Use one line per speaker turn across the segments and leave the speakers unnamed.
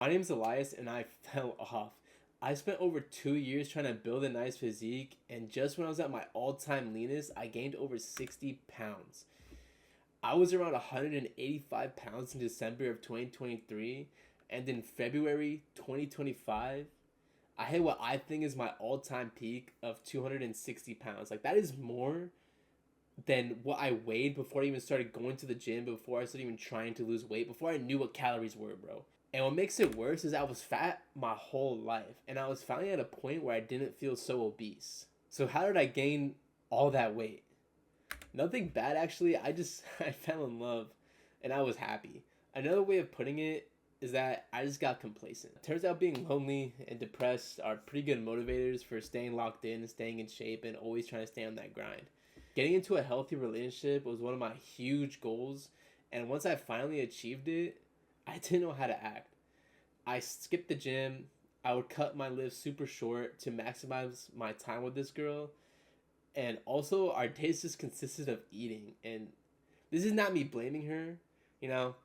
My name's Elias and I fell off. I spent over 2 years trying to build a nice physique, and just when I was at my all time leanest, I gained over 60 pounds. I was around 185 pounds in December of 2023, and in February 2025, I hit what I think is my all time peak of 260 pounds. Like, that is more than what I weighed before I even started going to the gym, before I started even trying to lose weight, before I knew what calories were, bro. And what makes it worse is I was fat my whole life, and I was finally at a point where I didn't feel so obese. So how did I gain all that weight? Nothing bad, actually. I fell in love, and I was happy. Another way of putting it is that I just got complacent. Turns out being lonely and depressed are pretty good motivators for staying locked in, staying in shape, and always trying to stay on that grind. Getting into a healthy relationship was one of my huge goals, and once I finally achieved it, I didn't know how to act. I skipped the gym. I would cut my lifts super short to maximize my time with this girl. And also, our days just consisted of eating. And this is not me blaming her. You know,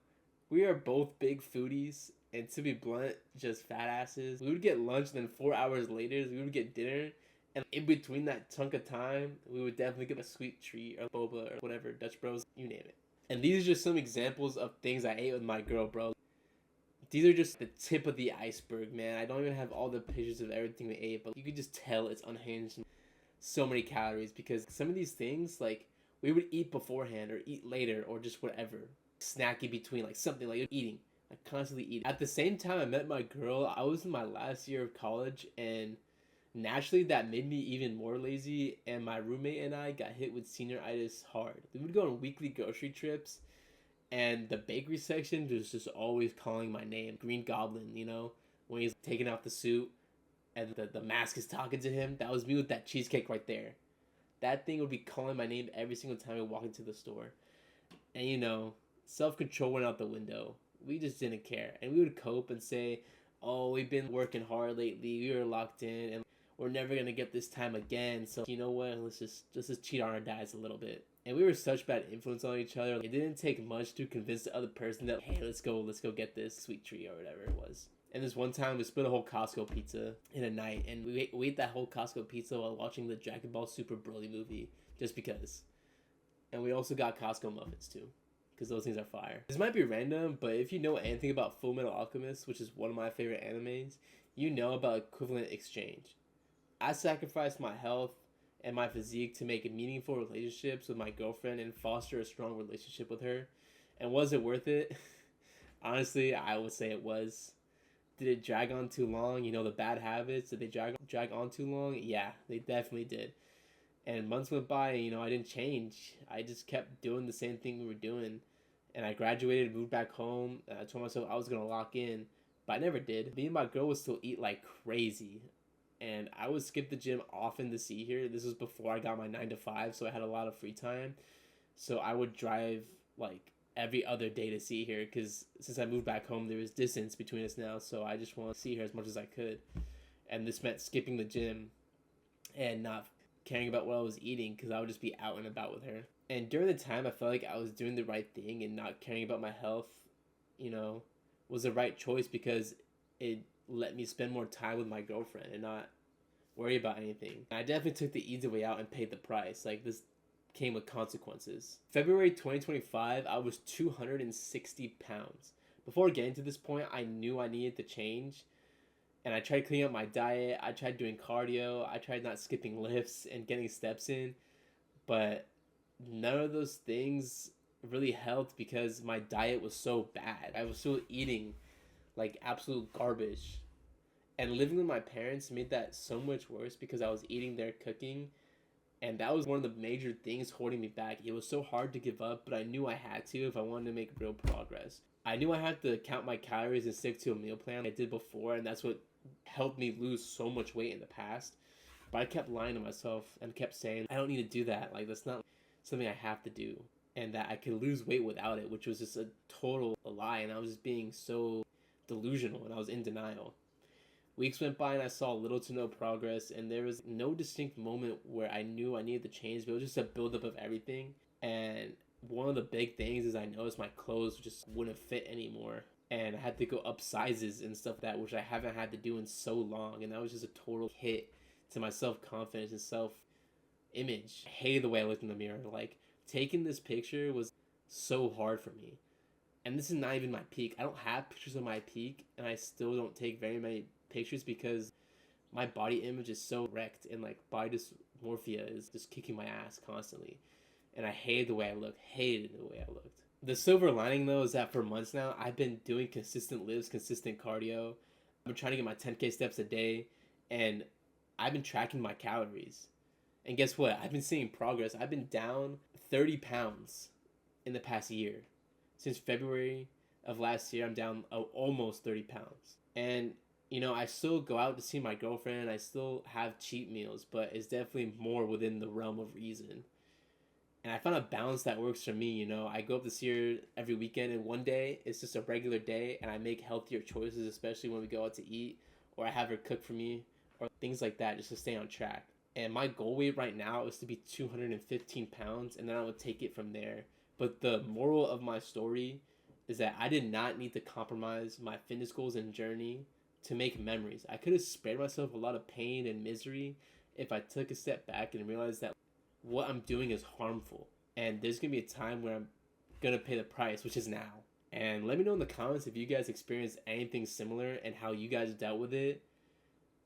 we are both big foodies. And to be blunt, just fat asses. We would get lunch, then 4 hours later, we would get dinner. And in between that chunk of time, we would definitely get a sweet treat or boba or whatever, Dutch Bros, you name it. And these are just some examples of things I ate with my girl, bro. These are just the tip of the iceberg, man. I don't even have all the pictures of everything we ate, but you could just tell it's unhinged. So many calories, because some of these things, like, we would eat beforehand or eat later or just whatever. Snack in between, like something like eating. Like constantly eating. At the same time I met my girl, I was in my last year of college, and naturally that made me even more lazy, and my roommate and I got hit with senioritis hard. We would go on weekly grocery trips, and the bakery section was just always calling my name, Green Goblin, you know, when he's taking off the suit and the mask is talking to him. That was me with that cheesecake right there. That thing would be calling my name every single time I walk into the store. And you know, self-control went out the window. We just didn't care. And we would cope and say, oh, we've been working hard lately, we were locked in, and we're never gonna get this time again. So you know what? Let's just cheat on our dads a little bit. And we were such bad influence on each other. It didn't take much to convince the other person that, hey, let's go get this sweet treat or whatever it was. And this one time, we split a whole Costco pizza in a night, and we ate that whole Costco pizza while watching the Dragon Ball Super Broly movie, just because. And we also got Costco muffins too, because those things are fire. This might be random, but if you know anything about Full Metal Alchemist, which is one of my favorite animes, you know about equivalent exchange. I sacrificed my health and my physique to make meaningful relationships with my girlfriend and foster a strong relationship with her. And was it worth it? Honestly, I would say it was. Did it drag on too long? You know, the bad habits, did they drag on too long? Yeah, they definitely did. And months went by, and, you know, I didn't change. I just kept doing the same thing we were doing. And I graduated, moved back home, and I told myself I was going to lock in. But I never did. Me and my girl would still eat like crazy. And I would skip the gym often to see her. This was before I got my 9 to 5, so I had a lot of free time. So I would drive like every other day to see her, because since I moved back home, there was distance between us now. So I just wanted to see her as much as I could. And this meant skipping the gym and not caring about what I was eating, because I would just be out and about with her. And during the time, I felt like I was doing the right thing, and not caring about my health, you know, was the right choice, because it let me spend more time with my girlfriend and not worry about anything. I definitely took the easy way out and paid the price. Like, this came with consequences. February 2025, I was 260 pounds. Before getting to this point, I knew I needed to change. And I tried cleaning up my diet. I tried doing cardio. I tried not skipping lifts and getting steps in. But none of those things really helped, because my diet was so bad. I was still eating like absolute garbage. And living with my parents made that so much worse, because I was eating their cooking. And that was one of the major things holding me back. It was so hard to give up, but I knew I had to if I wanted to make real progress. I knew I had to count my calories and stick to a meal plan I did before, and that's what helped me lose so much weight in the past. But I kept lying to myself and kept saying, I don't need to do that. Like, that's not something I have to do. And that I could lose weight without it, which was just a total lie. And I was just being so delusional, and I was in denial. Weeks went by and I saw little to no progress, and there was no distinct moment where I knew I needed to change, but it was just a buildup of everything. And one of the big things is I noticed my clothes just wouldn't fit anymore. and I had to go up sizes and stuff that which I haven't had to do in so long, and that was just a total hit to my self confidence and self image. I hated the way I looked in the mirror. Like taking this picture was so hard for me. And this is not even my peak. I don't have pictures of my peak, and I still don't take very many pictures because my body image is so wrecked, and like body dysmorphia is just kicking my ass constantly. And I hated the way I looked. Hated the way I looked. The silver lining though is that for months now I've been doing consistent lifts, consistent cardio. I've been trying to get my 10K steps a day, and I've been tracking my calories. And guess what? I've been seeing progress. I've been down 30 pounds in the past year. Since February of last year, I'm down almost 30 pounds. And, you know, I still go out to see my girlfriend. I still have cheat meals, but it's definitely more within the realm of reason. And I found a balance that works for me. You know, I go up to see her every weekend, and one day it's just a regular day, and I make healthier choices, especially when we go out to eat, or I have her cook for me, or things like that, just to stay on track. And my goal weight right now is to be 215 pounds, and then I would take it from there. But the moral of my story is that I did not need to compromise my fitness goals and journey to make memories. I could have spared myself a lot of pain and misery if I took a step back and realized that what I'm doing is harmful. And there's going to be a time where I'm going to pay the price, which is now. And let me know in the comments if you guys experienced anything similar and how you guys dealt with it.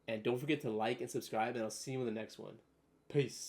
And don't forget to like and subscribe, and I'll see you in the next one. Peace.